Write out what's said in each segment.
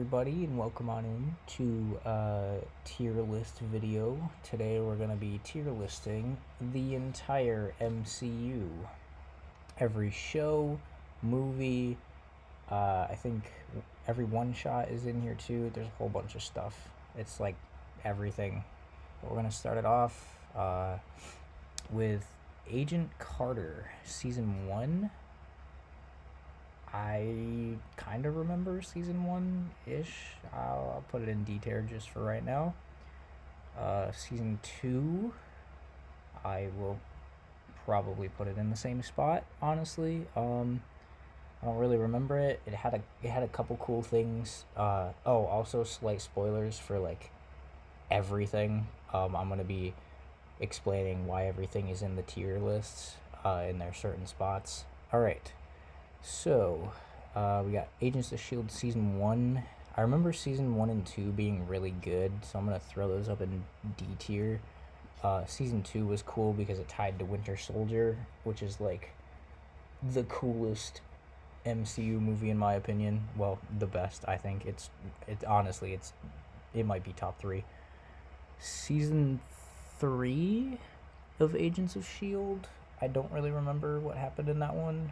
everybody, and welcome on in to tier list video. Today we're going to be tier listing the entire MCU. Every show, movie, I think every one shot is in here too. There's a whole bunch of stuff. It's like everything. But we're going to start it off with Agent Carter, Season 1. I kind of remember Season 1-ish. I'll put it in D tier just for right now. Season 2, I will probably put it in the same spot, honestly. I don't really remember it. It had a couple cool things. Also slight spoilers for like everything. I'm gonna be explaining why everything is in the tier lists in their certain spots. All right. So, we got Agents of S.H.I.E.L.D. Season 1. I remember Season 1 and 2 being really good, so I'm going to throw those up in D tier. Season 2 was cool because it tied to Winter Soldier, which is like the coolest MCU movie in my opinion. Well, the best, I think. It might be top 3. Season 3 of Agents of S.H.I.E.L.D. I don't really remember what happened in that one.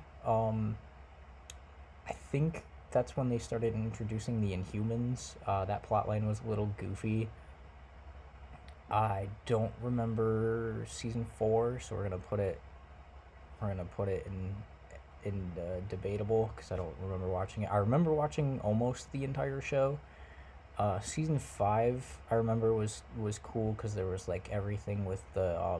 I think that's when they started introducing the Inhumans. That plotline was a little goofy. I don't remember Season 4, so we're gonna put it in debatable because I don't remember watching it. I remember watching almost the entire show. Season 5 I remember was cool because there was like everything with the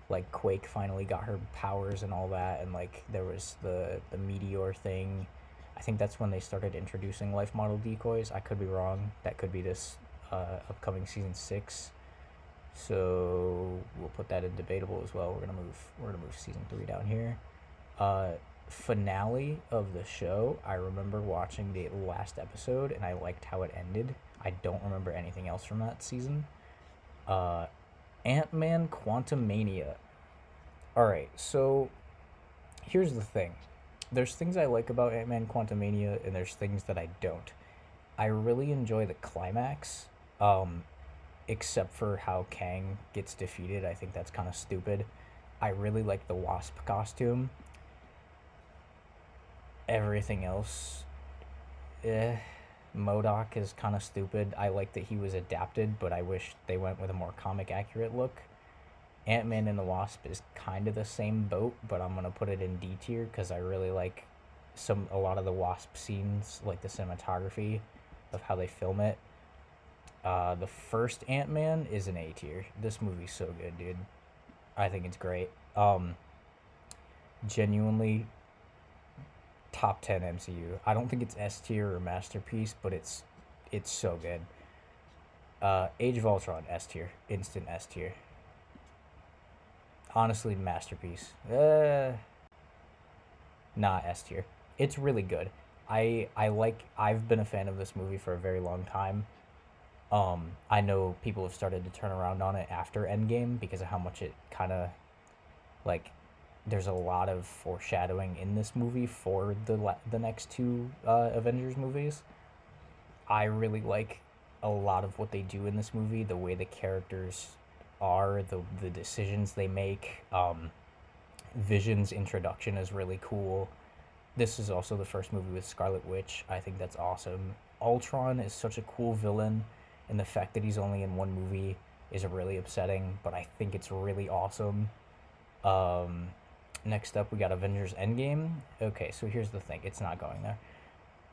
like Quake finally got her powers and all that, and like there was the meteor thing. I think that's when they started introducing life model decoys. I could be wrong. That could be this upcoming Season 6. So we'll put that in debatable as well. We're gonna move Season 3 down here. Finale of the show. I remember watching the last episode and I liked how it ended. I don't remember anything else from that season. Ant-Man Quantumania. Alright, so here's the thing. There's things I like about Ant-Man Quantumania, and there's things that I don't. I really enjoy the climax, except for how Kang gets defeated. I think that's kind of stupid. I really like the Wasp costume. Everything else, MODOK is kind of stupid. I like that he was adapted, but I wish they went with a more comic accurate look. Ant-Man and the Wasp is kind of the same boat, but I'm gonna put it in D tier because I really like a lot of the Wasp scenes, like the cinematography of how they film it. The first Ant-Man is an A tier. This movie's so good, dude. I think it's great. Genuinely top 10 MCU. I don't think it's S tier or masterpiece, but it's so good. Age of Ultron, S tier. Instant S tier. Honestly, masterpiece. Not S tier. It's really good. I've been a fan of this movie for a very long time. I know people have started to turn around on it after Endgame because of how much it kind of like there's a lot of foreshadowing in this movie for the next two Avengers movies. I really like a lot of what they do in this movie, the way the characters are, the decisions they make. Vision's introduction is really cool. This is also the first movie with Scarlet Witch. I think that's awesome. Ultron is such a cool villain, and the fact that he's only in one movie is really upsetting, but I think it's really awesome. Next up, we got Avengers Endgame. Okay, so here's the thing. It's not going there.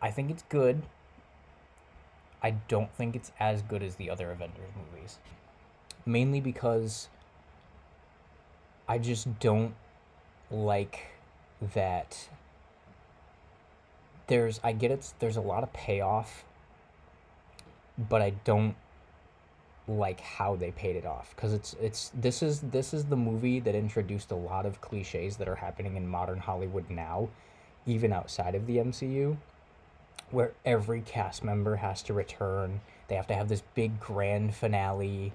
I think it's good. I don't think it's as good as the other Avengers movies. Mainly because I just don't like that there's a lot of payoff, but I don't like how they paid it off, because this is the movie that introduced a lot of cliches that are happening in modern Hollywood now, even outside of the MCU, where every cast member has to return. They have to have this big grand finale,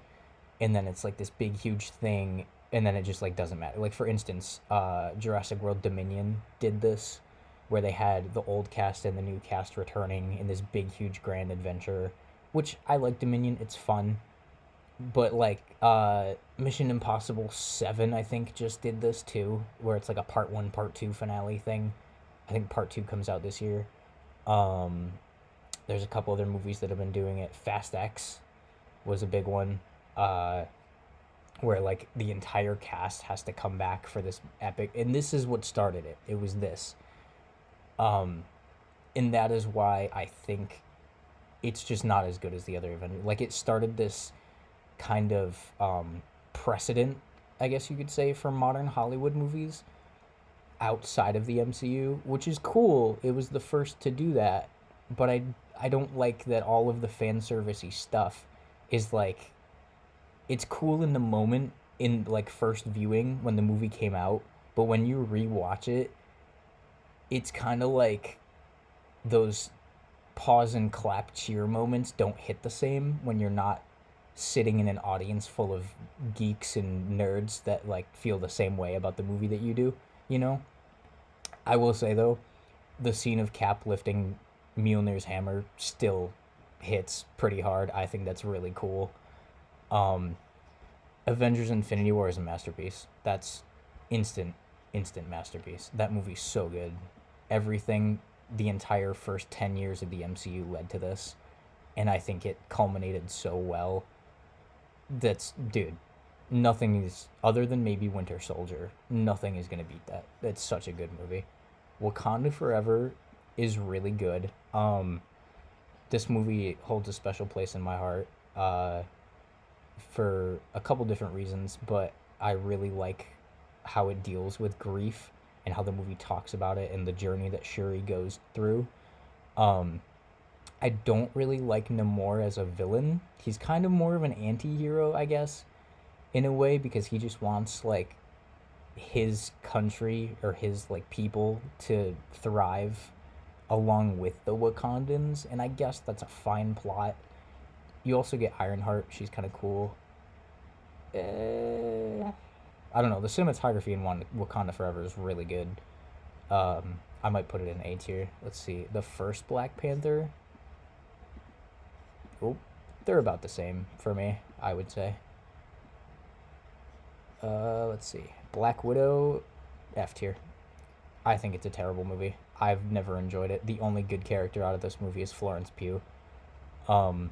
and then it's like this big huge thing, and then it just like doesn't matter. Like for instance, Jurassic World Dominion did this. where they had the old cast and the new cast returning in this big, huge, grand adventure, which I like Dominion. It's fun. But like Mission Impossible 7, I think, just did this too, where it's like a part 1, part 2 finale thing. I think part 2 comes out this year. Um, there's a couple other movies that have been doing it. Fast X was a big one. Uh, where like the entire cast has to come back for this epic, and this is what started it. It was this. Um, and that is why I think it's just not as good as the other Avengers. Like it started this kind of precedent, I guess you could say, for modern Hollywood movies outside of the MCU, which is cool. It was the first to do that, but I don't like that all of the fan servicey stuff is like it's cool in the moment in like first viewing when the movie came out, but when you rewatch it, it's kind of like those pause and clap cheer moments don't hit the same when you're not sitting in an audience full of geeks and nerds that like feel the same way about the movie that you do, you know? I will say though, the scene of Cap lifting Mjolnir's hammer still hits pretty hard. I think that's really cool. Um, Avengers Infinity War is a masterpiece. That's instant, instant masterpiece. That movie's so good. Everything, the entire first 10 years of the MCU led to this. And I think it culminated so well. That's, dude, nothing is, other than maybe Winter Soldier, nothing is going to beat that. That's such a good movie. Wakanda Forever is really good. This movie holds a special place in my heart. For a couple different reasons, but I really like how it deals with grief and how the movie talks about it and the journey that Shuri goes through. Um, I don't really like Namor as a villain. He's kind of more of an anti-hero, I guess, in a way, because he just wants like his country or his like people to thrive along with the Wakandans, and I guess that's a fine plot. You also get Ironheart. She's kind of cool. I don't know. The cinematography in one Wakanda Forever is really good. I might put it in A tier. Let's see. The first Black Panther. Oh, they're about the same for me, I would say. Let's see. Black Widow, F tier. I think it's a terrible movie. I've never enjoyed it. The only good character out of this movie is Florence Pugh. Um,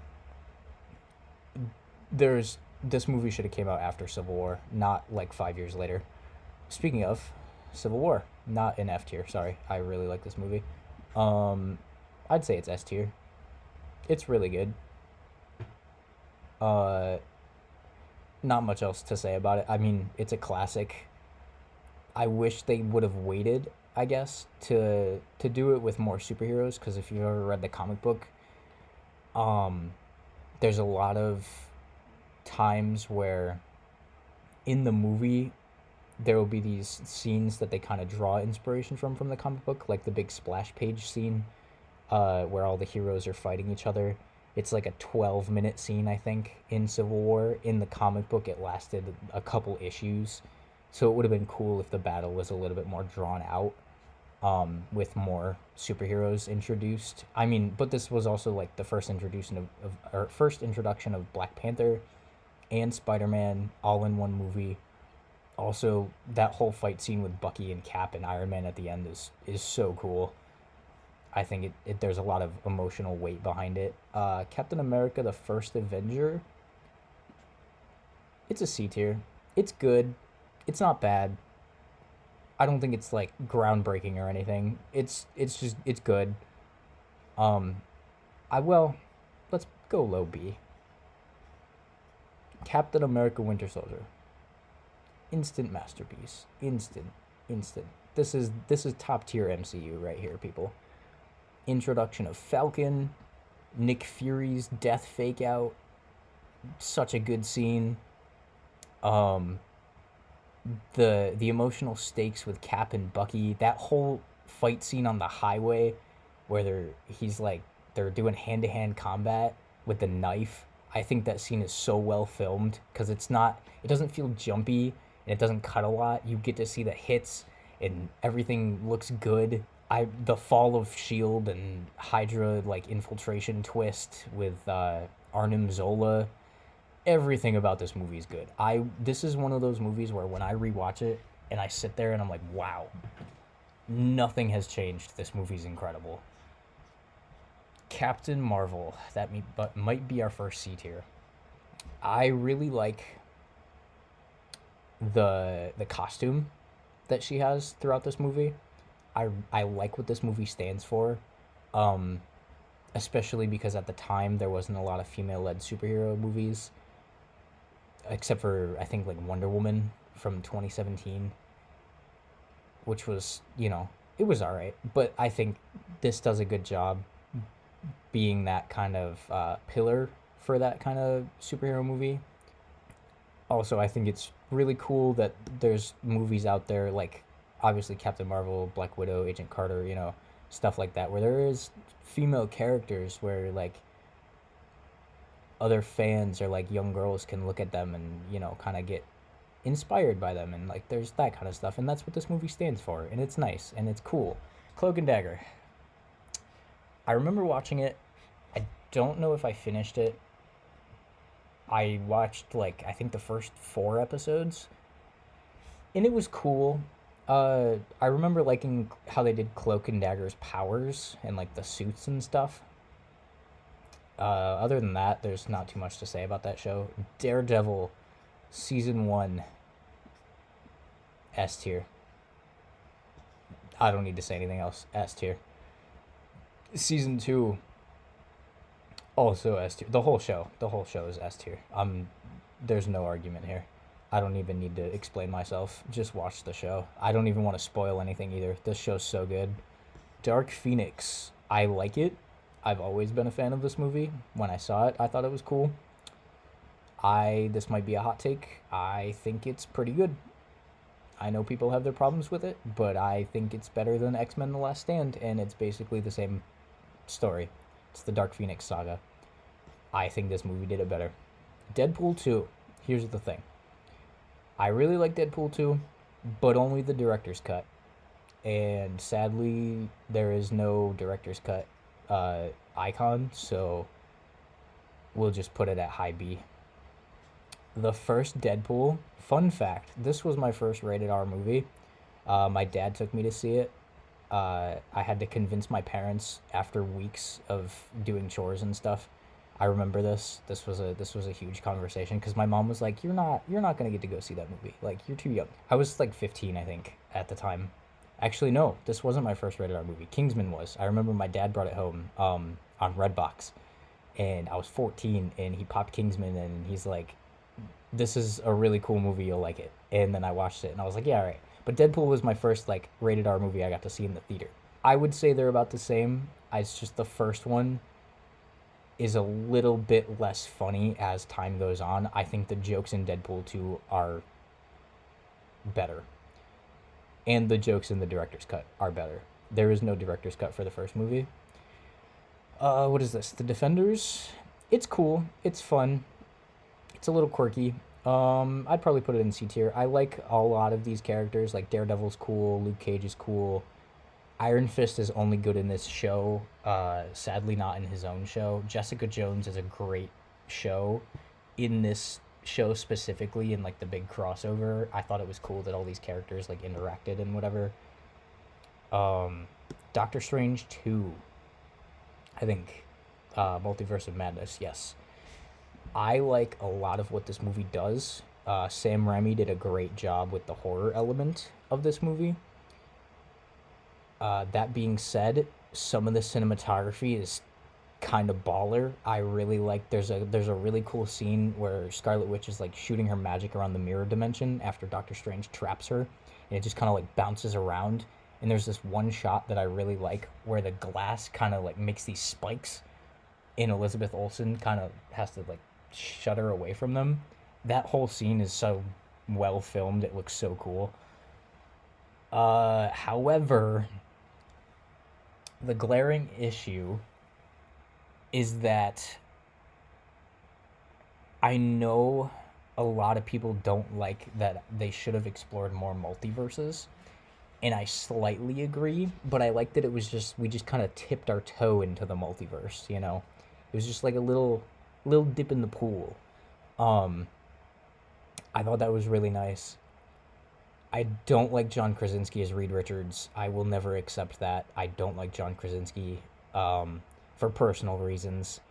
there's this movie should have came out after Civil War, not like 5 years later. Speaking of Civil War, not in F tier. Sorry, I really like this movie. Um, I'd say it's S tier. It's really good. Uh, Not much else to say about it. I mean, it's a classic. I wish they would have waited, I guess, to do it with more superheroes. Because if you've ever read the comic book, um, there's a lot of times where in the movie there will be these scenes that they kind of draw inspiration from the comic book, like the big splash page scene, where all the heroes are fighting each other. It's like a 12-minute scene, I think, in Civil War. In the comic book, it lasted a couple issues. So it would have been cool if the battle was a little bit more drawn out, with more superheroes introduced. I mean, but this was also like the first introduction or first introduction of Black Panther and Spider-Man all in one movie. Also, that whole fight scene with Bucky and Cap and Iron Man at the end is so cool. I think there's a lot of emotional weight behind it. Captain America: The First Avenger. It's a C tier. It's good. It's not bad. I don't think it's like groundbreaking or anything. It's just it's good. Um, I well, let's go low B. Captain America: Winter Soldier. Instant masterpiece. Instant. This is top tier MCU right here, people. Introduction of Falcon, Nick Fury's death fake out, such a good scene. Um, the emotional stakes with Cap and Bucky, that whole fight scene on the highway where they're doing hand to hand combat with the knife. I think that scene is so well filmed because it doesn't feel jumpy and it doesn't cut a lot. You get to see the hits and everything looks good. the fall of Shield and Hydra like infiltration twist with Arnim Zola, everything about this movie is good. This is one of those movies where when I rewatch it and I sit there and I'm like, wow, nothing has changed. This movie's incredible. Captain Marvel, but might be our first C tier. I really like the costume that she has throughout this movie. I like what this movie stands for, um, especially because at the time there wasn't a lot of female-led superhero movies, except for I think like Wonder Woman from 2017, which was, it was all right. But I think this does a good job being that kind of pillar for that kind of superhero movie. Also, I think it's really cool that there's movies out there like obviously Captain Marvel, Black Widow, Agent Carter, stuff like that, where there is female characters where like other fans or like young girls can look at them and kind of get inspired by them, and like there's that kind of stuff, and that's what this movie stands for, and it's nice and it's cool. Cloak and Dagger. I remember watching it. I don't know if I finished it. I watched like I think the first 4 episodes, and it was cool. I remember liking how they did Cloak and Dagger's powers and like the suits and stuff. Other than that, there's not too much to say about that show. Daredevil, season 1, S tier. I don't need to say anything else. S tier. Season 2, also S tier. The whole show is S tier. There's no argument here. I don't even need to explain myself. Just watch the show. I don't even want to spoil anything either. This show's so good. Dark Phoenix. I like it. I've always been a fan of this movie. When I saw it, I thought it was cool. This might be a hot take. I think it's pretty good. I know people have their problems with it, but I think it's better than X-Men The Last Stand, and it's basically the same story. It's the Dark Phoenix saga. I think this movie did it better. Deadpool 2. Here's the thing. I really like Deadpool 2, but only the director's cut. And sadly, there is no director's cut icon, so we'll just put it at high B. The first Deadpool, fun fact, this was my first rated R movie. My dad took me to see it. I had to convince my parents after weeks of doing chores and stuff. I remember this. This was a huge conversation because my mom was like, "You're not gonna get to go see that movie. Like, you're too young." I was like 15, I think, at the time. Actually, no, this wasn't my first rated R movie. Kingsman was. I remember my dad brought it home on Redbox, and I was 14, and he popped Kingsman, and he's like, "This is a really cool movie. You'll like it." And then I watched it, and I was like, "Yeah, all right." But Deadpool was my first like rated R movie I got to see in the theater. I would say they're about the same. It's just the first one is a little bit less funny as time goes on. I think the jokes in Deadpool 2 are better. And the jokes in the director's cut are better. There is no director's cut for the first movie. What is this? The Defenders? It's cool. It's fun. It's a little quirky. I'd probably put it in C tier. I like a lot of these characters. Like Daredevil's cool. Luke Cage is cool. Iron Fist is only good in this show. Sadly, not in his own show. Jessica Jones is a great show. In this show specifically, in like the big crossover, I thought it was cool that all these characters like interacted and whatever. Doctor Strange 2. I think. Multiverse of Madness, yes. I like a lot of what this movie does. Sam Raimi did a great job with the horror element of this movie. That being said, some of the cinematography is kind of baller. I really like. There's a really cool scene where Scarlet Witch is like shooting her magic around the mirror dimension after Doctor Strange traps her, and it just kind of like bounces around. And there's this one shot that I really like where the glass kind of like makes these spikes, and Elizabeth Olsen kind of has to like shudder away from them. That whole scene is so well filmed. It looks so cool. However, the glaring issue is that I know a lot of people don't like that they should have explored more multiverses. and I slightly agree, but I like that it was just we just kind of tipped our toe into the multiverse, you know. It was just like a little dip in the pool. Um I thought that was really nice. I don't like John Krasinski as Reed Richards. I will never accept that. I don't like John Krasinski for personal reasons.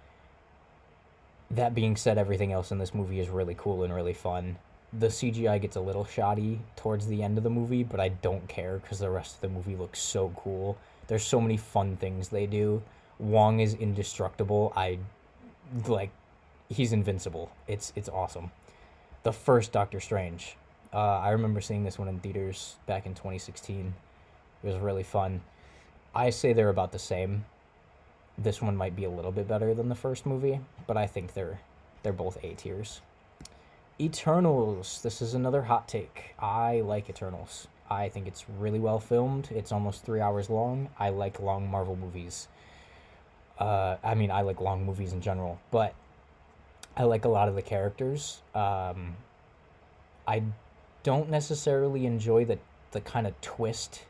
That being said, everything else in this movie is really cool and really fun. The CGI gets a little shoddy towards the end of the movie, but I don't care because the rest of the movie looks so cool. There's so many fun things they do. Wong is indestructible. I like he's invincible. It's awesome. The first Doctor Strange. I remember seeing this one in theaters back in 2016. It was really fun. I say they're about the same. This one might be a little bit better than the first movie, but I think they're both A tiers. Eternals. This is another hot take. I like Eternals. I think it's really well filmed. It's almost 3 hours long. I like long Marvel movies. I mean, I like long movies in general, but I like a lot of the characters. I don't necessarily enjoy the kind of twist,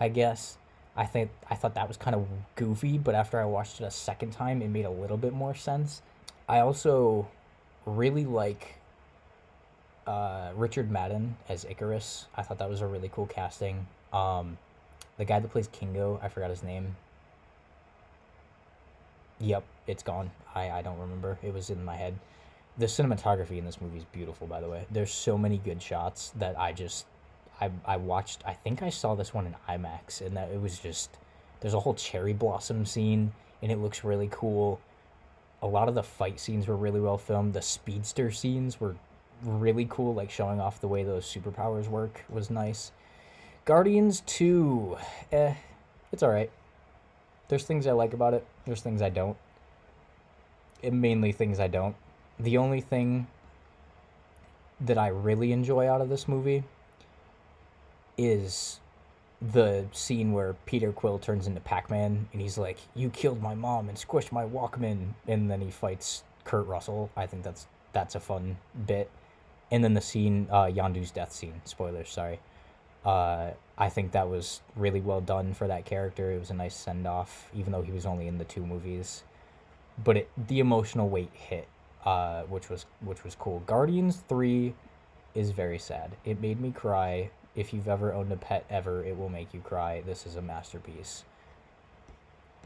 I guess. I thought that was kind of goofy, but after I watched it a second time, it made a little bit more sense. I also really like Richard Madden as Icarus. I thought that was a really cool casting. The guy that plays Kingo, I forgot his name. Yep, it's gone. I don't remember. It was in my head. The cinematography in this movie is beautiful, by the way. There's so many good shots that I watched. I think I saw this one in IMAX, and that it was just there's a whole cherry blossom scene, and it looks really cool. A lot of the fight scenes were really well filmed. The speedster scenes were really cool, like showing off the way those superpowers work was nice. Guardians 2, it's all right. There's things I like about it. There's things I don't. And mainly things I don't. The only thing that I really enjoy out of this movie is the scene where Peter Quill turns into Pac-Man and he's like, "You killed my mom and squished my Walkman," and then he fights Kurt Russell. I think that's a fun bit. And then the scene, Yondu's death scene. Spoilers, sorry. I think that was really well done for that character. It was a nice send off, even though he was only in the two movies. But the emotional weight hit, which was cool. Guardians 3 is very sad. It made me cry. If you've ever owned a pet ever, it will make you cry. This is a masterpiece.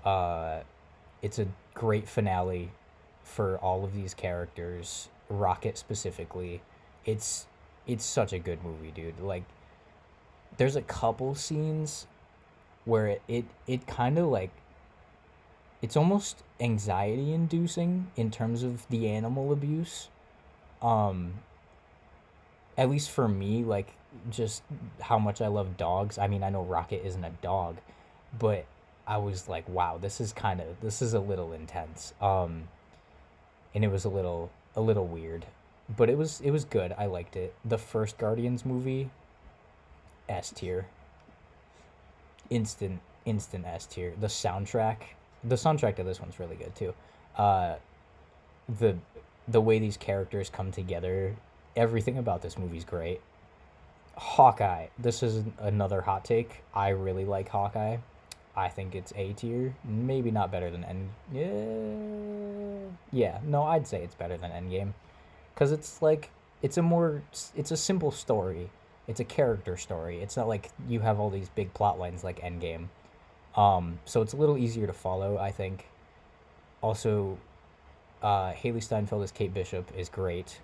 It's a great finale for all of these characters. Rocket specifically. It's such a good movie, dude. Like, there's a couple scenes where it kind of like it's almost anxiety inducing in terms of the animal abuse. Um, at least for me, like just how much I love dogs. I mean, I know Rocket isn't a dog, but I was like, wow, this is a little intense. And it was a little weird, but it was good. I liked it. The first Guardians movie, S tier. Instant S tier. The soundtrack to this one's really good too. Uh, the the way these characters come together, everything about this movie's great. Hawkeye. This is another hot take. I really like Hawkeye. I think it's A tier. Maybe not better than End. Yeah. No, I'd say it's better than Endgame, because it's like it's a simple story. It's a character story. It's not like you have all these big plot lines like Endgame. So it's a little easier to follow, I think. Also, Haley Steinfeld as Kate Bishop is great.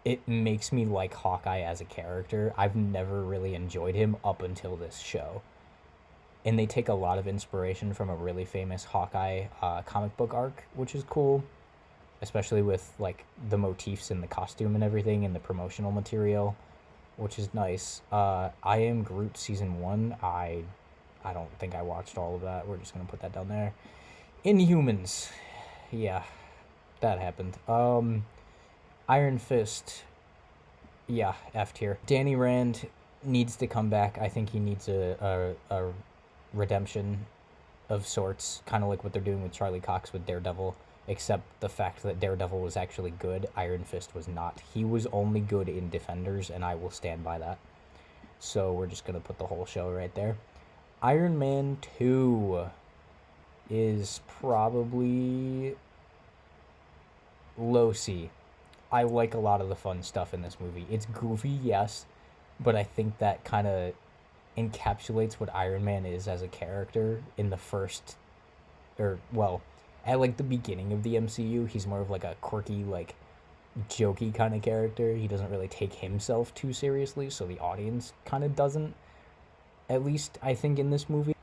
It makes me like Hawkeye as a character. I've never really enjoyed him up until this show. And they take a lot of inspiration from a really famous Hawkeye comic book arc, which is cool, especially with like the motifs in the costume and everything and the promotional material, which is nice. I Am Groot season 1. I don't think I watched all of that. We're just gonna put that down there. Inhumans. Yeah, that happened. Iron Fist. Yeah, F tier. Danny Rand needs to come back. I think he needs a redemption of sorts, kind of like what they're doing with Charlie Cox with Daredevil, except the fact that Daredevil was actually good, Iron Fist was not. He was only good in Defenders, and I will stand by that. So we're just going to put the whole show right there. Iron Man 2 is probably low C. I like a lot of the fun stuff in this movie. It's goofy, yes, but I think that kind of encapsulates what Iron Man is as a character in the first, or, well, at like the beginning of the MCU. He's more of like a quirky, like jokey kind of character. He doesn't really take himself too seriously, so the audience kind of doesn't, at least I think in this movie.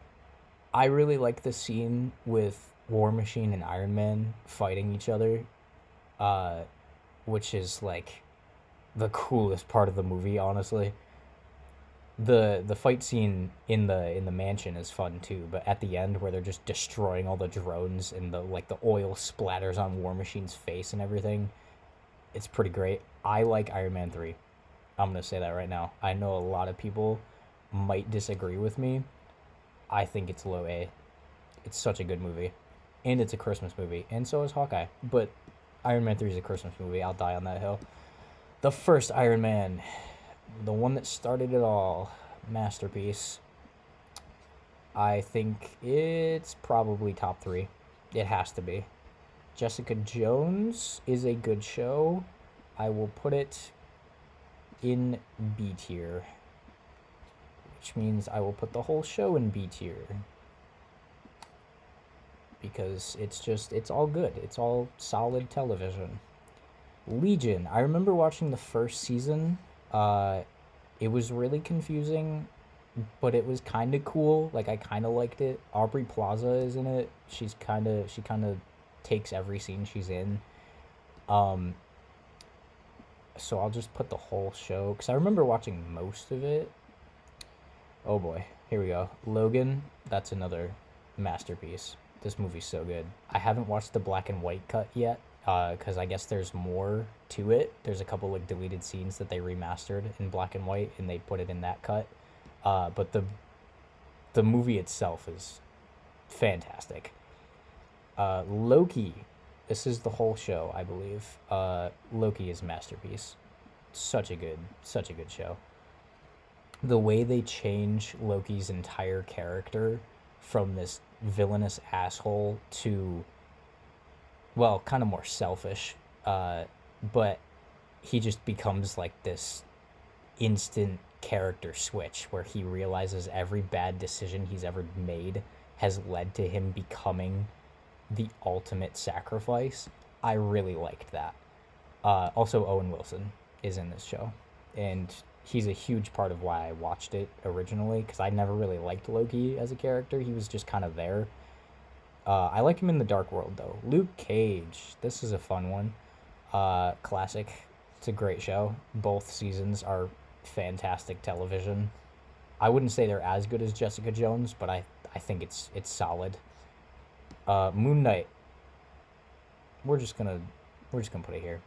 I really like the scene with War Machine and Iron Man fighting each other, uh, which is like the coolest part of the movie, honestly. The fight scene in the mansion is fun too, but at the end where they're just destroying all the drones and the oil splatters on War Machine's face and everything, it's pretty great. I like Iron Man 3. I'm going to say that right now. I know a lot of people might disagree with me. I think it's low A. It's such a good movie. And it's a Christmas movie. And so is Hawkeye. But Iron Man 3 is a Christmas movie. I'll die on that hill. The first Iron Man, the one that started it all, masterpiece. I think it's probably top 3. It has to be. Jessica Jones is a good show. I will put it in B tier, which means I will put the whole show in B tier, because it's all good. It's all solid television. Legion. I remember watching the first season. It was really confusing, but it was kind of cool. Like, I kind of liked it. Aubrey Plaza is in it. She kind of takes every scene she's in. So I'll just put the whole show, because I remember watching most of it. Oh boy, here we go. Logan, that's another masterpiece. This movie's so good. I haven't watched the black and white cut yet, because I guess there's more to it. There's a couple like deleted scenes that they remastered in black and white, and they put it in that cut. But the movie itself is fantastic. Loki. This is the whole show, I believe. Loki is a masterpiece. Such a good show. The way they change Loki's entire character from this villainous asshole to, well, kind of more selfish, but he just becomes like this instant character switch where he realizes every bad decision he's ever made has led to him becoming the ultimate sacrifice. I really liked that. Also, Owen Wilson is in this show, and he's a huge part of why I watched it originally, because I never really liked Loki as a character. He was just kind of there. I like him in The Dark World, though. Luke Cage. This is a fun one. Classic. It's a great show. Both seasons are fantastic television. I wouldn't say they're as good as Jessica Jones, but I think it's solid. Moon Knight. We're just gonna put it here.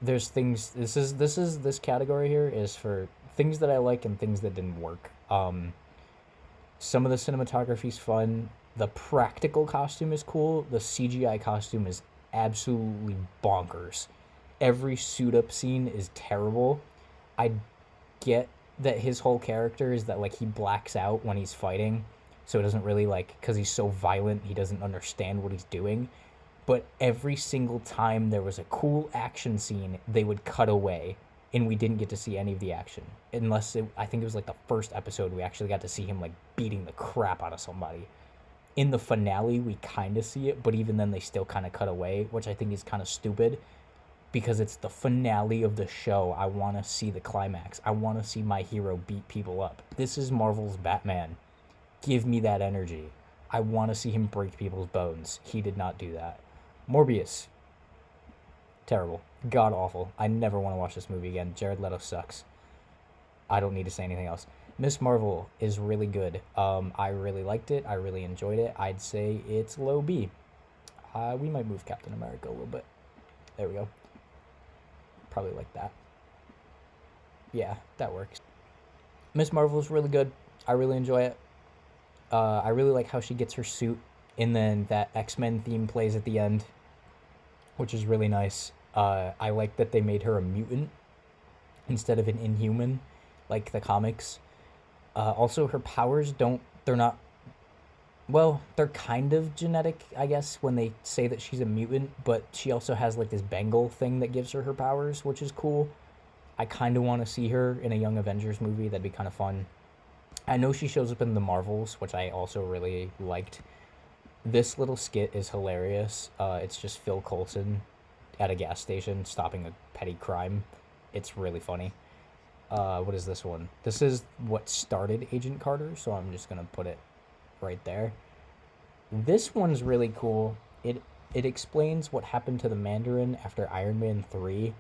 There's things. This category here is for things that I like and things that didn't work. Some of the cinematography's fun. The practical costume is cool. The CGI costume is absolutely bonkers. Every suit up scene is terrible. I get that his whole character is that like he blacks out when he's fighting, so it doesn't really like, because he's so violent, he doesn't understand what he's doing. But every single time there was a cool action scene, they would cut away, and we didn't get to see any of the action. Unless, I think it was like the first episode, we actually got to see him like beating the crap out of somebody. In the finale, we kind of see it, but even then they still kind of cut away, which I think is kind of stupid, because it's the finale of the show. I want to see the climax. I want to see my hero beat people up. This is Marvel's Batman. Give me that energy. I want to see him break people's bones. He did not do that. Morbius. Terrible. God awful. I never want to watch this movie again. Jared Leto sucks. I don't need to say anything else. Miss Marvel is really good. I really liked it. I really enjoyed it. I'd say it's low B. We might move Captain America a little bit. There we go. Probably like that. Yeah, that works. Miss Marvel is really good. I really enjoy it. I really like how she gets her suit, and then that X-Men theme plays at the end, which is really nice. I like that they made her a mutant instead of an Inhuman, like the comics. Also, her powers don't, they're not, well, they're kind of genetic, I guess, when they say that she's a mutant, but she also has like this bangle thing that gives her her powers, which is cool. I kind of want to see her in a Young Avengers movie. That'd be kind of fun. I know she shows up in the Marvels, which I also really liked. This little skit is hilarious. It's just Phil Coulson at a gas station stopping a petty crime. It's really funny. What is this one? This is what started Agent Carter, so I'm just gonna put it right there. This one's really cool. It explains what happened to the Mandarin after Iron Man 3.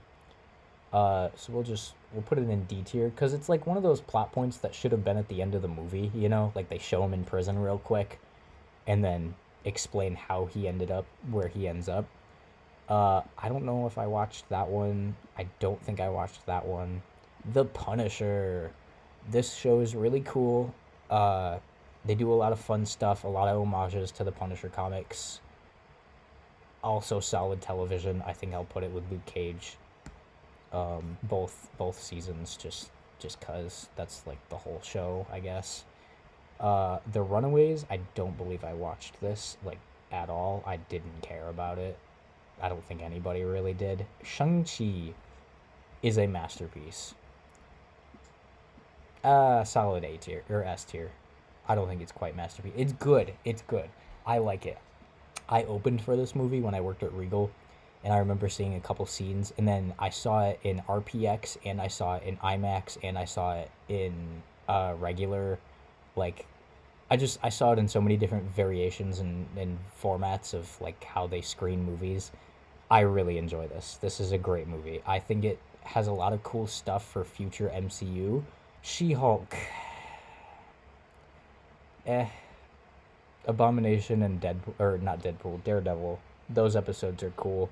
So we'll put it in D tier because it's like one of those plot points that should have been at the end of the movie. You know, like they show him in prison real quick, and then explain how he ended up where he ends up. I don't know if I watched that one. I don't think I watched that one. The Punisher. This show is really cool. They do a lot of fun stuff, a lot of homages to the Punisher comics. Also solid television. I think I'll put it with Luke Cage. Both seasons, just cause that's like the whole show, I guess. The Runaways. I don't believe I watched this like at all. I didn't care about it. I don't think anybody really did. Shang-Chi is a masterpiece. Solid A tier or S tier. I don't think it's quite masterpiece. It's good. It's good. I like it. I opened for this movie when I worked at Regal, and I remember seeing a couple scenes, and then I saw it in RPX, and I saw it in IMAX, and I saw it in regular, like, I saw it in so many different variations and formats of like how they screen movies. I really enjoy this. This is a great movie. I think it has a lot of cool stuff for future MCU. She-Hulk, eh. Abomination and Deadpool, or not Deadpool, Daredevil. Those episodes are cool.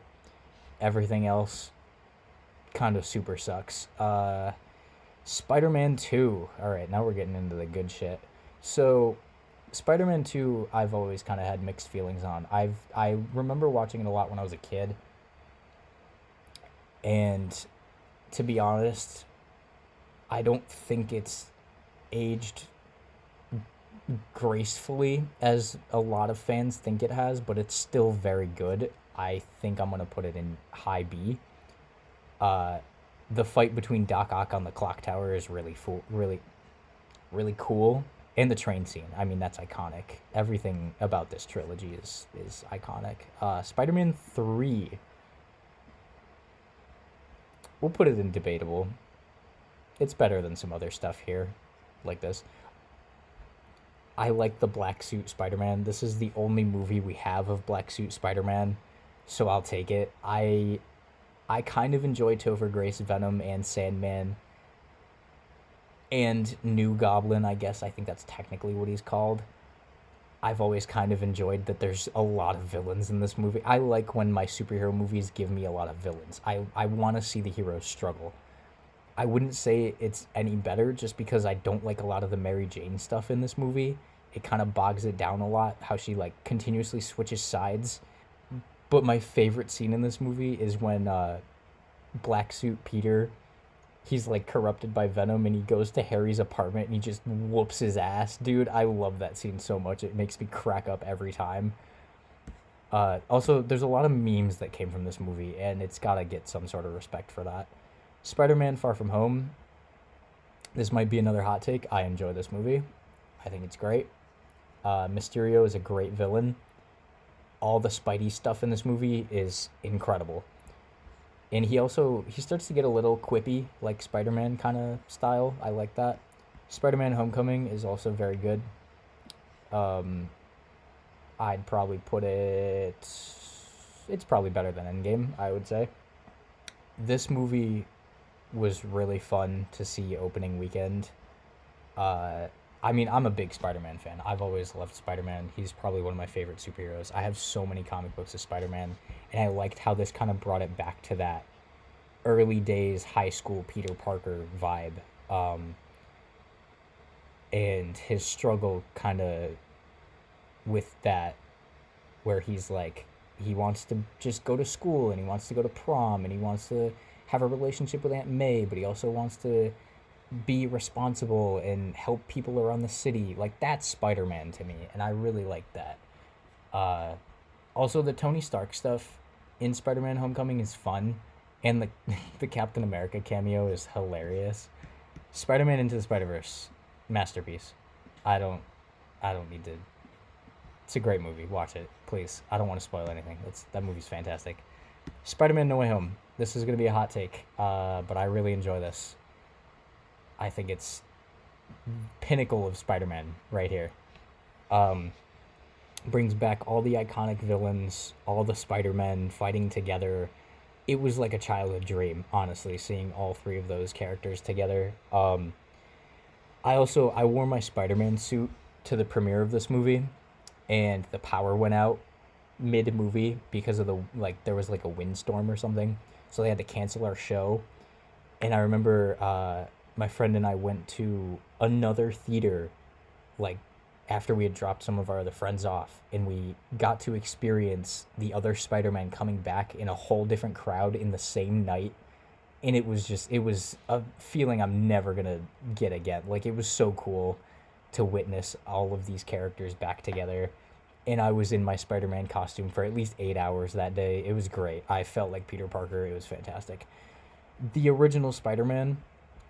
Everything else kind of super sucks. Spider-Man 2. All right, now we're getting into the good shit. So, Spider-Man 2, I've always kind of had mixed feelings on. I remember watching it a lot when I was a kid. And to be honest, I don't think it's aged gracefully as a lot of fans think it has, but it's still very good. I think I'm gonna put it in high B. Uh, the fight between Doc Ock on the clock tower is really cool, and the train scene. I mean, that's iconic. Everything about this trilogy is iconic. Spider-Man 3. We'll put it in debatable. It's better than some other stuff here, like this. I like the black suit Spider-Man. This is the only movie we have of black suit Spider-Man, so I'll take it. I kind of enjoy Topher Grace, Venom, and Sandman, and New Goblin, I guess. I think that's technically what he's called. I've always kind of enjoyed that there's a lot of villains in this movie. I like when my superhero movies give me a lot of villains. I want to see the heroes struggle. I wouldn't say it's any better just because I don't like a lot of the Mary Jane stuff in this movie. It kind of bogs it down a lot, how she like continuously switches sides. But my favorite scene in this movie is when Black Suit Peter, he's like corrupted by Venom and he goes to Harry's apartment and he just whoops his ass. Dude, I love that scene so much. It makes me crack up every time. Also, there's a lot of memes that came from this movie, and it's got to get some sort of respect for that. Spider-Man Far From Home. This might be another hot take. I enjoy this movie. I think it's great. Mysterio is a great villain. All the Spidey stuff in this movie is incredible. And he starts to get a little quippy, like Spider-Man kind of style. I like that. Spider-Man Homecoming is also very good. I'd probably put it... It's probably better than Endgame, I would say. This movie was really fun to see opening weekend. I mean, I'm a big Spider-Man fan. I've always loved Spider-Man. He's probably one of my favorite superheroes. I have so many comic books of Spider-Man, and I liked how this kind of brought it back to that early days high school Peter Parker vibe. And his struggle kind of with that, where he's like, he wants to just go to school, and he wants to go to prom, and he wants to have a relationship with Aunt May, but he also wants to be responsible and help people around the city. Like that's Spider-Man to me, and I really like that. Uh, Also, the Tony Stark stuff in Spider-Man: Homecoming is fun, and the the Captain America cameo is hilarious. Spider-Man Into the Spider-Verse, masterpiece. I don't I don't need to. It's a great movie. Watch it, please. I don't want to spoil anything. That movie's fantastic. Spider-Man: No Way Home. This is gonna be a hot take, but I really enjoy this. I think it's pinnacle of Spider-Man right here. Um, Brings back all the iconic villains, all the Spider-Men fighting together. It was like a childhood dream, honestly, seeing all three of those characters together. I wore my Spider-Man suit to the premiere of this movie, and the power went out mid movie because of the like there was like a windstorm or something, so they had to cancel our show. And I remember my friend and I went to another theater like after we had dropped some of our other friends off, and we got to experience the other Spider-Man coming back in a whole different crowd in the same night. And it was a feeling I'm never gonna get again. Like it was so cool to witness all of these characters back together. And I was in my Spider-Man costume for at least 8 hours that day. It was great. I felt like Peter Parker. It was fantastic. The original Spider-Man,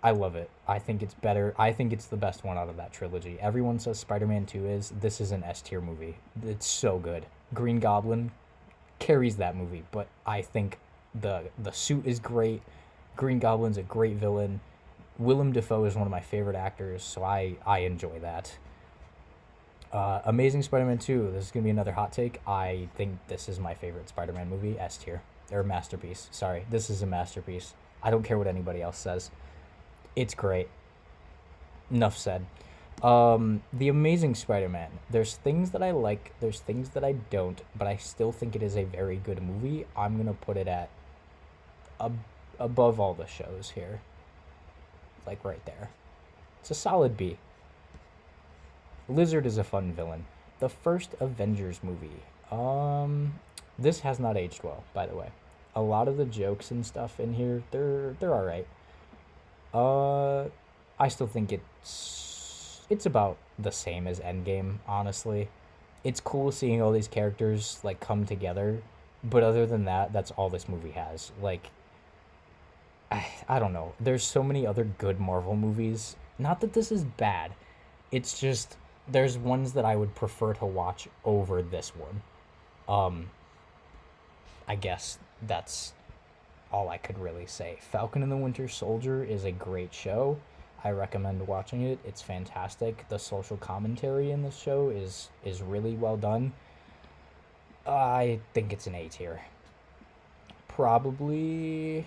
I love it. I think it's better. I think it's the best one out of that trilogy. Everyone says Spider-Man 2 is. This is an S tier movie. It's so good. Green Goblin carries that movie, but I think the suit is great. Green Goblin's a great villain. Willem Dafoe is one of my favorite actors, so I enjoy that. Amazing Spider-Man 2. This is going to be another hot take. I think this is my favorite Spider-Man movie. S tier. Or masterpiece. Sorry. This is a masterpiece. I don't care what anybody else says. It's great. Enough said. The Amazing Spider-Man. There's things that I like, there's things that I don't, but I still think it is a very good movie. I'm going to put it at above all the shows here. Like right there. It's a solid B. Lizard is a fun villain. The first Avengers movie. This has not aged well, by the way. A lot of the jokes and stuff in here, they're all right. I still think it's about the same as Endgame, honestly. It's cool seeing all these characters like come together, but other than that, that's all this movie has. Like I don't know. There's so many other good Marvel movies. Not that this is bad. It's just there's ones that I would prefer to watch over this one. Um I guess that's all I could really say. Falcon and the Winter Soldier is a great show. I recommend watching it. It's fantastic. The social commentary in this show is really well done. I think it's an A tier. Probably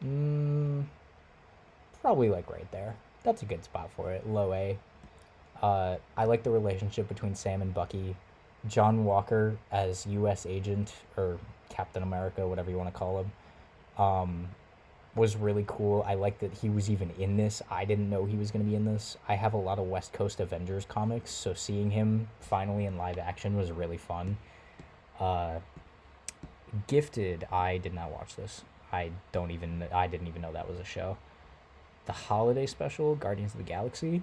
mm, probably like right there. That's a good spot for it. Low A. I like the relationship between Sam and Bucky. John Walker as U.S. agent or Captain America, whatever you want to call him, was really cool. I like that he was even in this. I didn't know he was going to be in this. I have a lot of West Coast Avengers comics, so seeing him finally in live action was really fun. Uh, Gifted, I did not watch this. I didn't even know that was a show. The holiday special, Guardians of the Galaxy,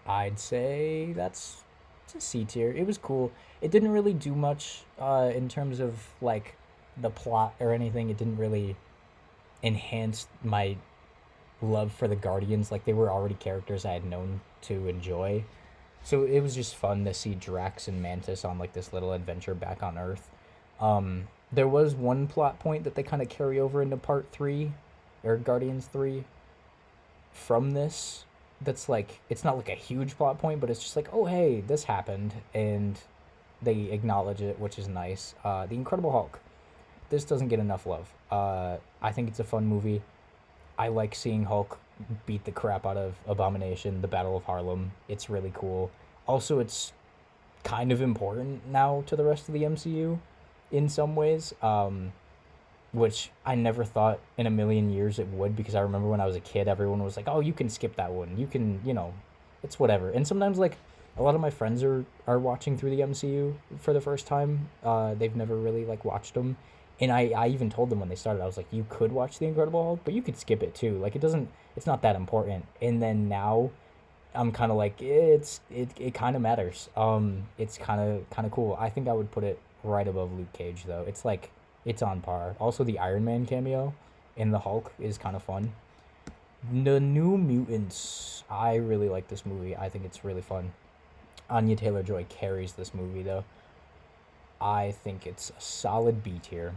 I'd say it's a C tier. It was cool. It didn't really do much in terms of like the plot or anything. It didn't really enhance my love for the Guardians. Like they were already characters I had known to enjoy. So it was just fun to see Drax and Mantis on like this little adventure back on Earth. There was one plot point that they kind of carry over into part 3 or Guardians 3 from this. That's like it's not like a huge plot point, but it's just like, oh hey, this happened, and they acknowledge it, which is nice. The Incredible Hulk. This doesn't get enough love. I think it's a fun movie. I like seeing Hulk beat the crap out of Abomination, the Battle of Harlem. It's really cool. Also, it's kind of important now to the rest of the MCU in some ways, which I never thought in a million years it would, because I remember when I was a kid, everyone was like, oh, you can skip that one. You can, it's whatever. And sometimes, like, a lot of my friends are watching through the MCU for the first time. They've never really, like, watched them. And I even told them when they started, I was like, you could watch The Incredible Hulk, but you could skip it too. Like, it's not that important. And then now I'm kind of like, it kind of matters. It's kind of cool. I think I would put it right above Luke Cage though. It's like, it's on par. Also, the Iron Man cameo in the Hulk is kind of fun. The New Mutants, I really like this movie. I think it's really fun. Anya Taylor Joy carries this movie though. I think it's a solid B tier.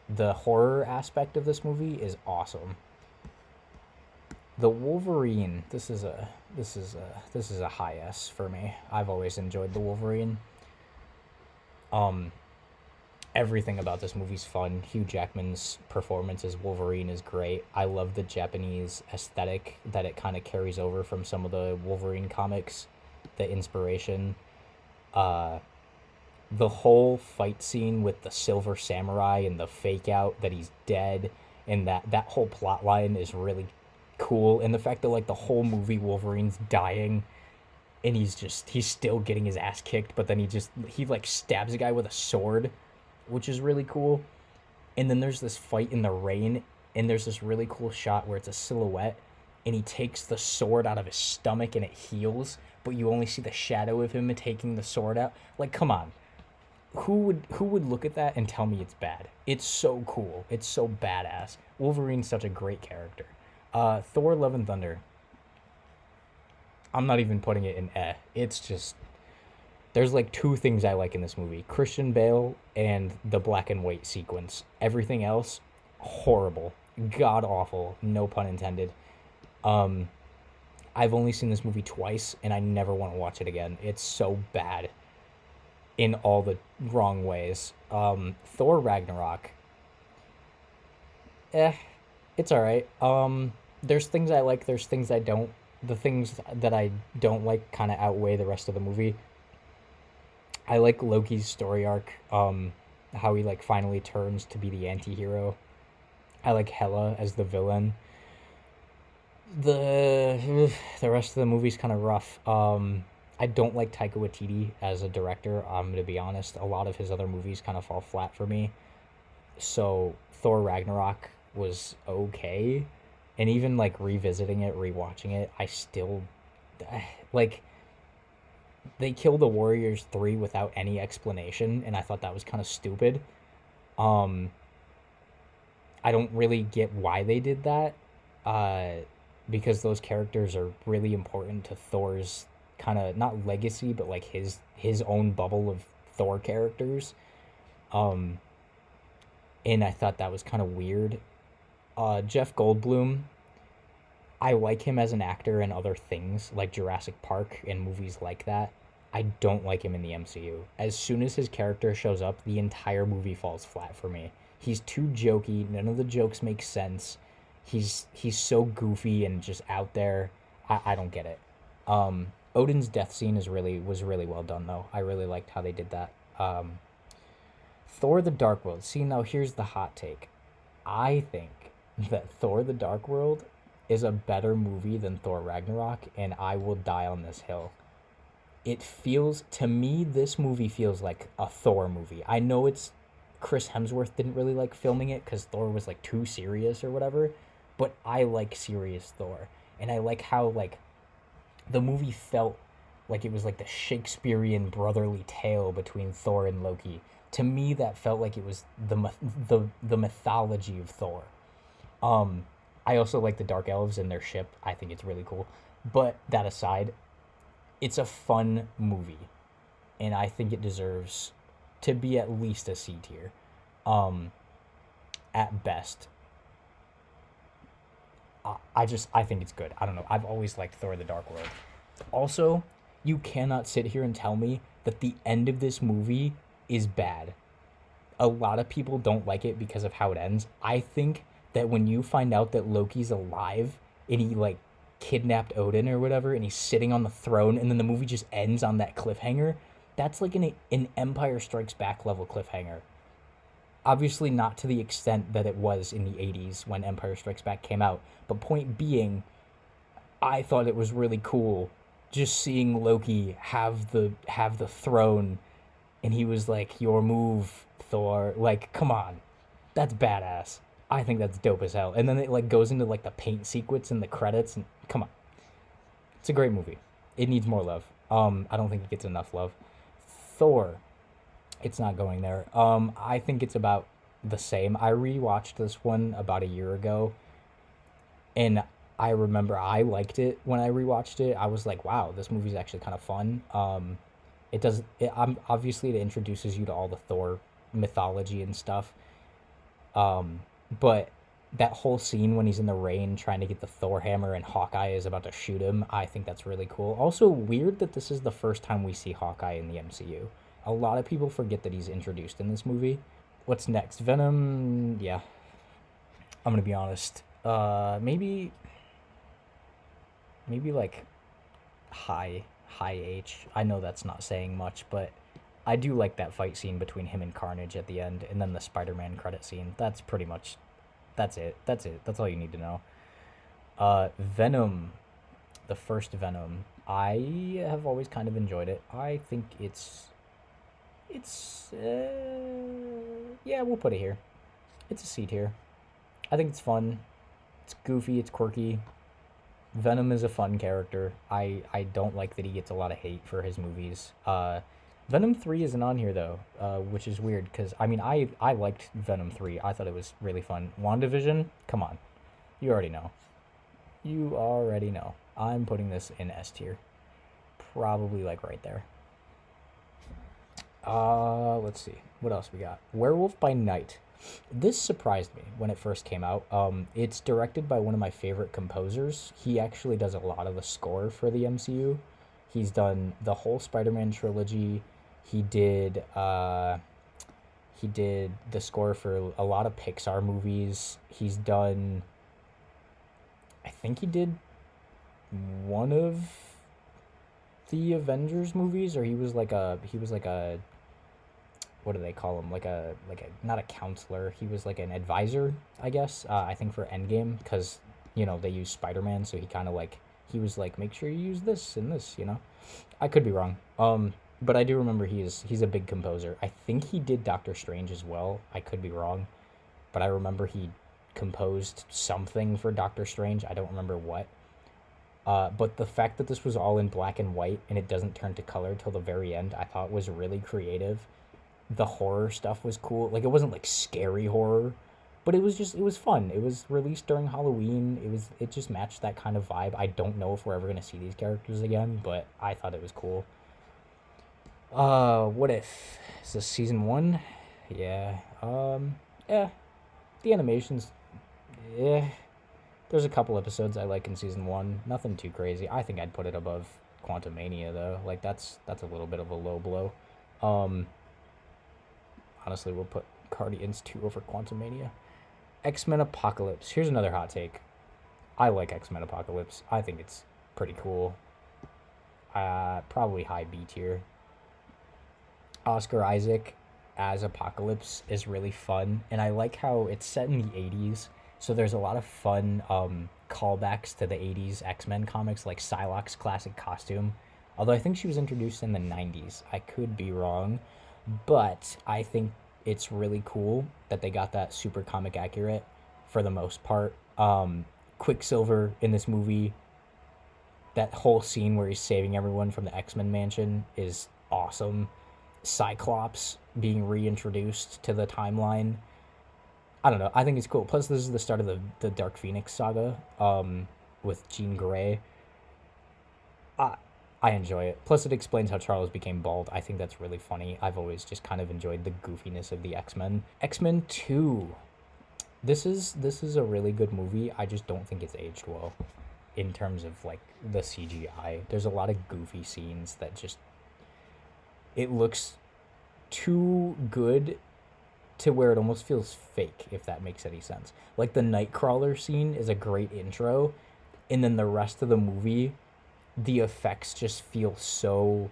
The horror aspect of this movie is awesome. The Wolverine, this is a high S for me. I've always enjoyed the Wolverine. Um, Everything about this movie's fun. Hugh Jackman's performance as Wolverine is great. I love the Japanese aesthetic that it kind of carries over from some of the Wolverine comics, the inspiration. Uh, the whole fight scene with the Silver Samurai and the fake out that he's dead, and that whole plot line is really cool. And the fact that like the whole movie Wolverine's dying and he's still getting his ass kicked, but then he like stabs a guy with a sword, which is really cool. And then there's this fight in the rain, and there's this really cool shot where it's a silhouette, and he takes the sword out of his stomach and it heals, but you only see the shadow of him taking the sword out. Like, come on, who would look at that and tell me it's bad? It's so cool. It's so badass. Wolverine's such a great character. Thor: Love and Thunder. I'm not even putting it in eh. It's just there's like two things I like in this movie: Christian Bale and the black and white sequence. Everything else, horrible, god awful. No pun intended. Um, I've only seen this movie twice, and I never want to watch it again. It's so bad in all the wrong ways. Thor Ragnarok. Eh, it's all right. There's things I like. There's things I don't. The things that I don't like kind of outweigh the rest of the movie. I like Loki's story arc. How he like finally turns to be the anti-hero. I like Hela as the villain. The rest of the movie's kind of rough. I don't like Taika Waititi as a director. I'm gonna be honest. A lot of his other movies kind of fall flat for me. So Thor Ragnarok was okay, and even like revisiting it, rewatching it, I still like they killed the Warriors 3 without any explanation, and I thought that was kind of stupid. Um, I don't really get why they did that, uh, because those characters are really important to Thor's kind of not legacy, but like his own bubble of Thor characters. Um, and I thought that was kind of weird. Jeff Goldblum, I like him as an actor in other things like Jurassic Park and movies like that. I don't like him in the MCU. As soon as his character shows up, the entire movie falls flat for me. He's too jokey. None of the jokes make sense. He's so goofy and just out there. I don't get it. Odin's death scene was really well done though. I really liked how they did that. Thor: The Dark World. See, now here's the hot take. I think that Thor: The Dark World is a better movie than Thor Ragnarok, and I will die on this hill. It feels to me this movie feels like a Thor movie. I know it's Chris Hemsworth didn't really like filming it because Thor was like too serious or whatever, but I like serious Thor, and I like how like the movie felt like it was like the Shakespearean brotherly tale between Thor and Loki. To me, that felt like it was the mythology of Thor. Um, I also like the Dark Elves and their ship. I think it's really cool. But that aside, it's a fun movie, and I think it deserves to be at least a C tier. Um, at best, I think it's good. I don't know. I've always liked Thor: The Dark World. Also, you cannot sit here and tell me that the end of this movie is bad. A lot of people don't like it because of how it ends. I think that when you find out that Loki's alive and he like kidnapped Odin or whatever and he's sitting on the throne and then the movie just ends on that cliffhanger, that's like an Empire Strikes Back level cliffhanger. Obviously not to the extent that it was in the 80s when Empire Strikes Back came out, but point being, I thought it was really cool just seeing Loki have the throne, and he was like, "Your move, Thor." Like, come on. That's badass. I think that's dope as hell. And then it like goes into like the paint sequence and the credits and come on. It's a great movie. It needs more love. I don't think it gets enough love. Thor, it's not going there. I think it's about the same. I rewatched this one about a year ago, and I remember I liked it when I rewatched it. I was like, wow, this movie's actually kind of fun. It does. Obviously it introduces you to all the Thor mythology and stuff. Um, but that whole scene when he's in the rain trying to get the Thor hammer and Hawkeye is about to shoot him, I think that's really cool. Also, weird that this is the first time we see Hawkeye in the MCU. A lot of people forget that he's introduced in this movie. What's next? Venom. Yeah, I'm gonna be honest. Maybe like high H. I know that's not saying much, but I do like that fight scene between him and Carnage at the end, and then the Spider-Man credit scene. That's pretty much, that's it. That's it. That's all you need to know. Venom, the first Venom. I have always kind of enjoyed it. I think yeah, we'll put it here. It's a C tier. I think it's fun. It's goofy. It's quirky. Venom is a fun character. I don't like that he gets a lot of hate for his movies. Venom 3 isn't on here though, which is weird because I mean I liked Venom 3. I thought it was really fun. WandaVision, come on. You already know. You already know. I'm putting this in S tier. Probably like right there. Let's see. What else we got? Werewolf by Night. This surprised me when it first came out. It's directed by one of my favorite composers. He actually does a lot of the score for the MCU. He's done the whole Spider-Man trilogy. He did he did the score for a lot of Pixar movies. He's done I think he did one of the Avengers movies, or he was like a what do they call him? Like a not a counselor. He was like an advisor, I guess. I think for Endgame, because they use Spider-Man, so he was like, make sure you use this and this. I could be wrong. But I do remember he's a big composer. I think he did Doctor Strange as well. I could be wrong, but I remember he composed something for Doctor Strange. I don't remember what. But the fact that this was all in black and white and it doesn't turn to color till the very end, I thought was really creative. The horror stuff was cool. Like, it wasn't like scary horror, but it was fun. It was released during Halloween. It just matched that kind of vibe. I don't know if we're ever gonna see these characters again, but I thought it was cool. What if? Is this season one? Yeah. Yeah. The animations, yeah. There's a couple episodes I like in season one. Nothing too crazy. I think I'd put it above Quantum Mania though. Like, that's a little bit of a low blow. Um, Honestly, we'll put Guardians 2 over Quantum Mania. X-Men Apocalypse. Here's another hot take. I like X-Men Apocalypse. I think it's pretty cool. Probably high B tier. Oscar Isaac as Apocalypse is really fun, and I like how it's set in the 80s, so there's a lot of fun callbacks to the 80s X-Men comics, like Psylocke's classic costume. Although I think she was introduced in the 90s. I could be wrong, but I think it's really cool that they got that super comic accurate for the most part. Quicksilver in this movie, that whole scene where he's saving everyone from the X-Men mansion is awesome. Cyclops being reintroduced to the timeline. I don't know. I think it's cool. Plus, this is the start of the Dark Phoenix saga with Jean Grey. I, I enjoy it. Plus, it explains how Charles became bald. I think that's really funny. I've always just kind of enjoyed the goofiness of the X-Men. X-Men 2. This is a really good movie. I just don't think it's aged well in terms of like the CGI. There's a lot of goofy scenes that just it looks too good to where it almost feels fake, if that makes any sense. Like the Nightcrawler scene is a great intro, and then the rest of the movie, the effects just feel so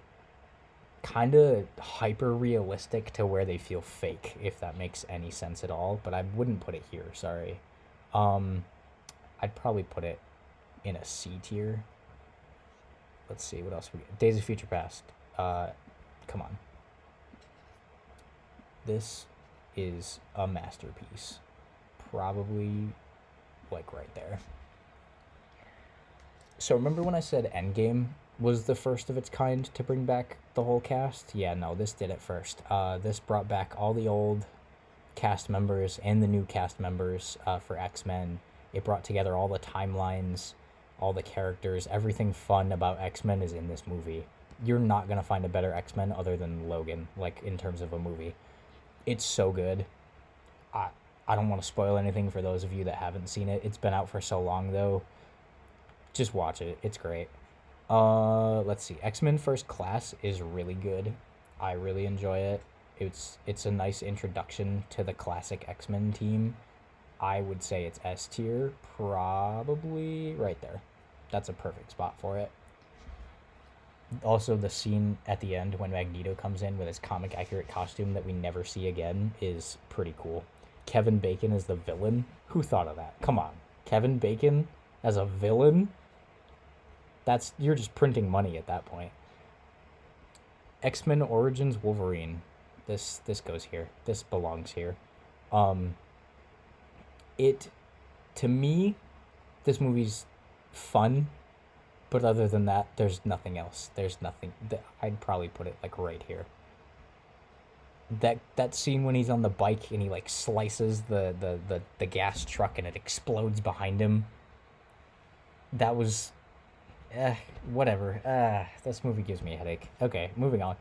kind of hyper realistic to where they feel fake, if that makes any sense at all. But I wouldn't put it here, sorry. Um, I'd probably put it in a C tier. Let's see what else we get. Days of Future Past. Come on. This is a masterpiece. Probably, like, right there. So remember when I said Endgame was the first of its kind to bring back the whole cast? Yeah, no, this did it first. This brought back all the old cast members and the new cast members for X-Men. It brought together all the timelines, all the characters. Everything fun about X-Men is in this movie. You're not going to find a better X-Men other than Logan, like, in terms of a movie. It's so good. I, I don't want to spoil anything for those of you that haven't seen it. It's been out for so long, though. Just watch it. It's great. Let's see. X-Men First Class is really good. I really enjoy it. It's a nice introduction to the classic X-Men team. I would say it's S tier, probably right there. That's a perfect spot for it. Also, the scene at the end when Magneto comes in with his comic accurate costume that we never see again is pretty cool. Kevin Bacon is the villain. Who thought of that? Come on. Kevin Bacon as a villain? You're just printing money at that point. X-Men Origins Wolverine. This goes here. This belongs here. It to me, this movie's fun, but other than that, there's nothing else. There's nothing. I'd probably put it like right here. That scene when he's on the bike and he like slices the gas truck and it explodes behind him. That was whatever. This movie gives me a headache. Okay, moving on.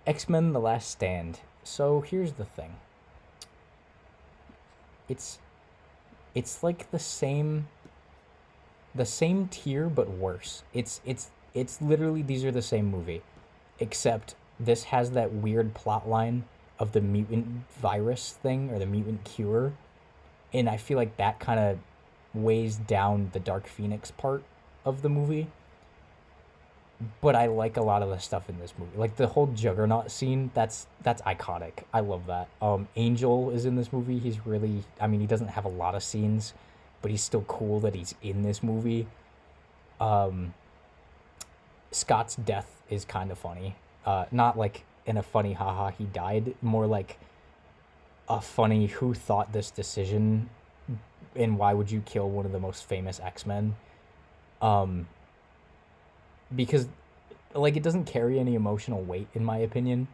X-Men: The Last Stand. So here's the thing. It's like the same tier but worse. It's literally these are the same movie, except this has that weird plot line of the mutant virus thing or the mutant cure, and I feel like that kind of weighs down the Dark Phoenix part of the movie. But I like a lot of the stuff in this movie. Like the whole Juggernaut scene, that's iconic. I love that. Angel is in this movie. He's really, I mean, he doesn't have a lot of scenes, but he's still cool that he's in this movie. Scott's death is kind of funny. Not like in a funny haha he died, more like a funny who thought this decision and why would you kill one of the most famous X-Men. Because like it doesn't carry any emotional weight in my opinion,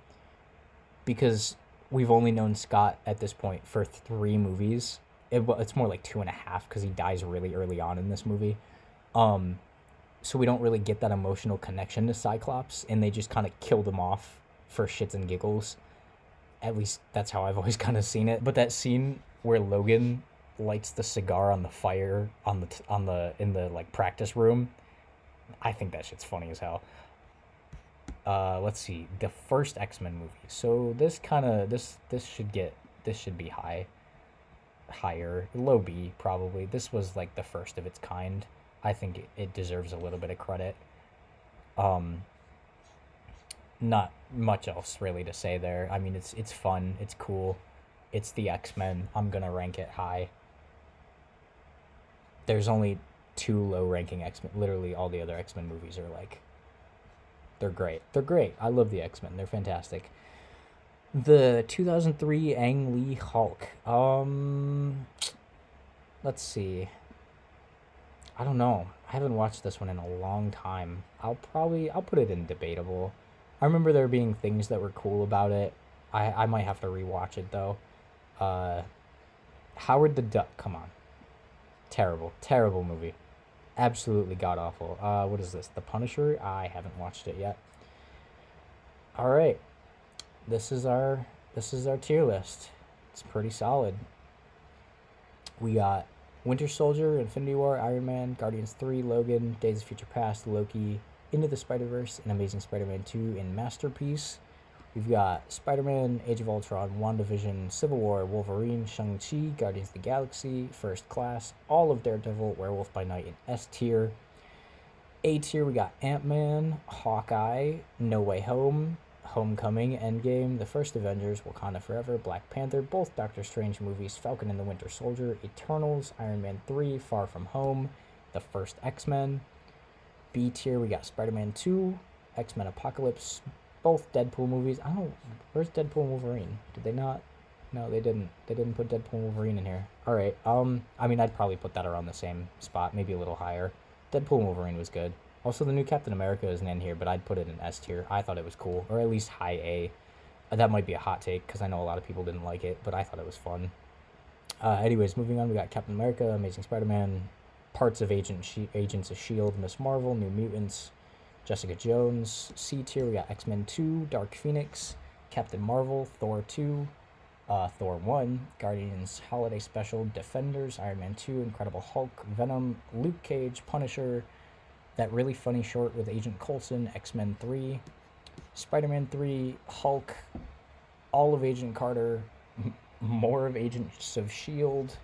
because we've only known Scott at this point for 3 movies. It's more like 2.5 because he dies really early on in this movie. So we don't really get that emotional connection to Cyclops, and they just kind of killed him off for shits and giggles. At least that's how I've always kind of seen it. But that scene where Logan lights the cigar on the fire in the like practice room, I think that shit's funny as hell. Let's see, the first X-Men movie. So this should be higher, low B probably. This was like the first of its kind. I think it deserves a little bit of credit. Not much else really to say there. I mean, it's fun, it's cool, it's the X-Men. I'm gonna rank it high. There's only 2 low-ranking X-Men. Literally, all the other X-Men movies are like, they're great. They're great. I love the X-Men. They're fantastic. The 2003 Ang Lee Hulk. Let's see. I don't know. I haven't watched this one in a long time. I'll put it in debatable. I remember there being things that were cool about it. I might have to rewatch it though. Howard the Duck. Come on. Terrible movie. Absolutely god awful. What is this? The Punisher? I haven't watched it yet. All right. This is our tier list. It's pretty solid. We got Winter Soldier, Infinity War, Iron Man, Guardians 3, Logan, Days of Future Past, Loki, Into the Spider-Verse, and Amazing Spider-Man 2 in Masterpiece. We've got Spider-Man, Age of Ultron, WandaVision, Civil War, Wolverine, Shang-Chi, Guardians of the Galaxy, First Class, all of Daredevil, Werewolf by Night in S tier. A tier, we got Ant-Man, Hawkeye, No Way Home, Homecoming, Endgame, The First Avengers, Wakanda Forever, Black Panther, both Doctor Strange movies, Falcon and the Winter Soldier, Eternals, Iron Man 3, Far From Home, The First X-Men. B tier, we got Spider-Man 2, X-Men Apocalypse, both Deadpool movies. I don't know, where's Deadpool and Wolverine? Did they not? No, they didn't. They didn't put Deadpool and Wolverine in here. All right. I mean, I'd probably put that around the same spot, maybe a little higher. Deadpool and Wolverine was good. Also, the new Captain America isn't in here, but I'd put it in S tier. I thought it was cool, or at least high A. That might be a hot take because I know a lot of people didn't like it, but I thought it was fun. Anyways, moving on, we got Captain America, Amazing Spider-Man, parts of Agents of Shield, Miss Marvel, New Mutants, Jessica Jones. C tier, we got X-Men 2, Dark Phoenix, Captain Marvel, Thor 2, Thor 1, Guardians Holiday Special, Defenders, Iron Man 2, Incredible Hulk, Venom, Luke Cage, Punisher, that really funny short with Agent Coulson, X-Men 3, Spider-Man 3, Hulk, all of Agent Carter, more of Agents of S.H.I.E.L.D.,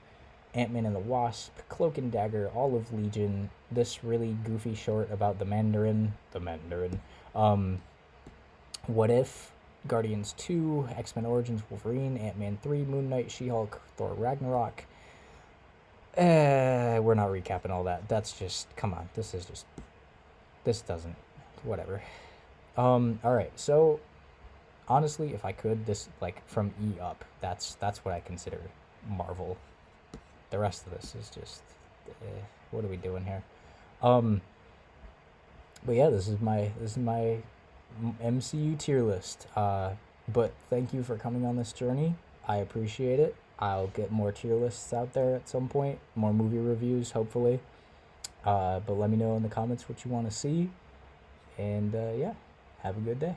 Ant-Man and the Wasp, Cloak and Dagger, all of Legion, this really goofy short about the Mandarin, What If, Guardians 2, X-Men Origins Wolverine, Ant-Man 3, Moon Knight, She-Hulk, Thor Ragnarok. We're not recapping all that. That's just, come on, this doesn't, whatever. Alright, so honestly, if I could, this, like, from E up, that's what I consider Marvel. The rest of this is just, what are we doing here? But yeah, this is my MCU tier list. But thank you for coming on this journey. I appreciate it. I'll get more tier lists out there at some point, more movie reviews, hopefully. But let me know in the comments what you want to see. And yeah, have a good day.